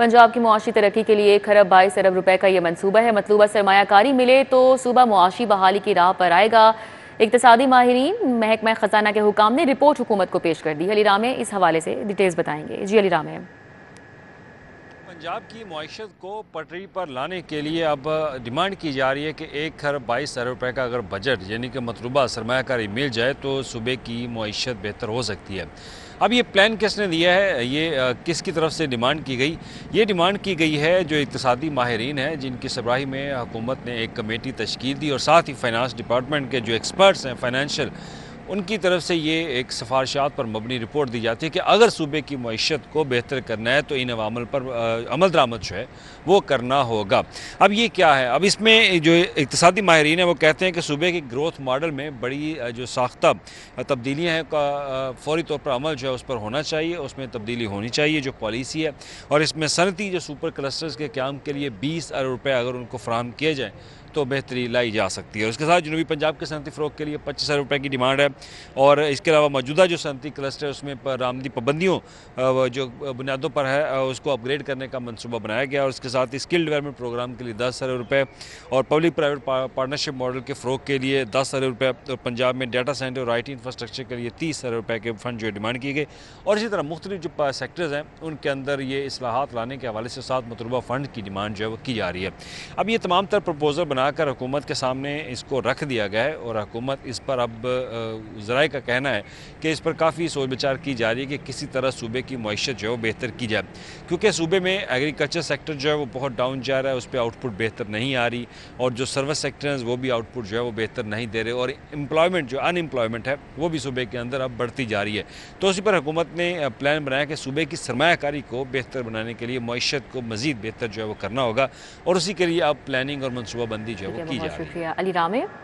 पंजाब की मुआशी तरक्की के लिए 1 खरब 22 अरब रुपए का यह मंसूबा है। मतलूबा सरमायाकारी मिले तो सूबा मुआशी बहाली की राह पर आएगा। इक्तसादी माहिरीन महकमा खजाना के हुकाम ने रिपोर्ट हुकूमत को पेश कर दी। अली रामे इस हवाले से डिटेल्स बताएंगे। जी अली रामे। पंजाब की मईशत को पटरी पर लाने के लिए अब डिमांड की जा रही है कि 1 खरब 22 अरब रुपए का अगर बजट यानी कि मतलूबा सरमायाकारी मिल जाए तो सूबे की मईशत बेहतर हो सकती है। अब ये प्लान किसने दिया है, ये किसकी तरफ से डिमांड की गई? ये डिमांड की गई है जो इक्तसादी माहिरीन हैं, जिनकी सरबराही में हुकूमत ने एक कमेटी तश्कील दी और साथ ही फाइनेंस डिपार्टमेंट के जो एक्सपर्ट्स हैं फाइनेंशियल, उनकी तरफ से ये एक सिफारिशात पर मबनी रिपोर्ट दी जाती है कि अगर सूबे की मईशत को बेहतर करना है तो इन अवामल पर अमल दरामद जो है वो करना होगा। अब ये क्या है, अब इसमें जो इक्तसादी माहिरीन है वो कहते हैं कि सूबे के ग्रोथ मॉडल में बड़ी जो साख्ता तब्दीलियाँ हैं का फौरी तौर पर अमल जो है उस पर होना चाहिए, उसमें तब्दीली होनी चाहिए जो पॉलिसी है। और इसमें सनती जो सुपर क्लस्टर्स के क़याम के लिए 20 अरब रुपये अगर उनको फराहम किए जाएँ तो बेहतरी लाई जा सकती है। उसके साथ जनूबी पंजाब के सनती फ़रोग के लिए 25 अरब रुपये की डिमांड है। और इसके अलावा मौजूदा जो सनती क्लस्टर उसमें बरामदी पाबंदियों जो बुनियादों पर है उसको अपग्रेड करने का मनसूबा बनाया गया। और उसके साथ ही स्किल डेवलपमेंट प्रोग्राम के लिए 10 अरब रुपये और पब्लिक प्राइवेट पार्टनरशिप मॉडल के फ़रोग के लिए 10 अरब रुपये और पंजाब में डाटा सेंटर और IT इंफ्रास्ट्रक्चर के लिए 30 अरब रुपये के फ़ंड जो डिमांड किए गए। और इसी तरह मुख्तलिफ जो सेक्टर्स हैं उनके अंदर ये इस्लाहात लाने के हवाले से साथ मतलूबा फ़ंड की डिमांड जो है वो की जा रही है। अब ये तमाम तर प्रपोजल बनाकर हुकूमत के सामने इसको रख दिया गया है और हुकूमत इस पर अब ज़राए का कहना है कि इस पर काफ़ी सोच विचार की जा रही है कि किसी तरह सूबे की मईशत जो है वो बेहतर की जाए, क्योंकि सूबे में एग्रीकल्चर सेक्टर जो है वो बहुत डाउन जा रहा है, उस पर आउटपुट बेहतर नहीं आ रही और जो सर्विस सेक्टर हैं वो भी आउटपुट जो है वो बेहतर नहीं दे रहे और एम्प्लॉयमेंट जो अनएम्प्लॉयमेंट है वो भी सूबे के अंदर अब बढ़ती जा रही है। तो उसी पर हुकूमत ने प्लान बनाया कि सूबे की सरमायाकारी को बेहतर बनाने के लिए मईशत को मज़ीद बेहतर जो है वो करना होगा और उसी के लिए अब प्लानिंग और मनसूबाबंदी जो है वो की जा रही है। शुक्रिया अली रामे।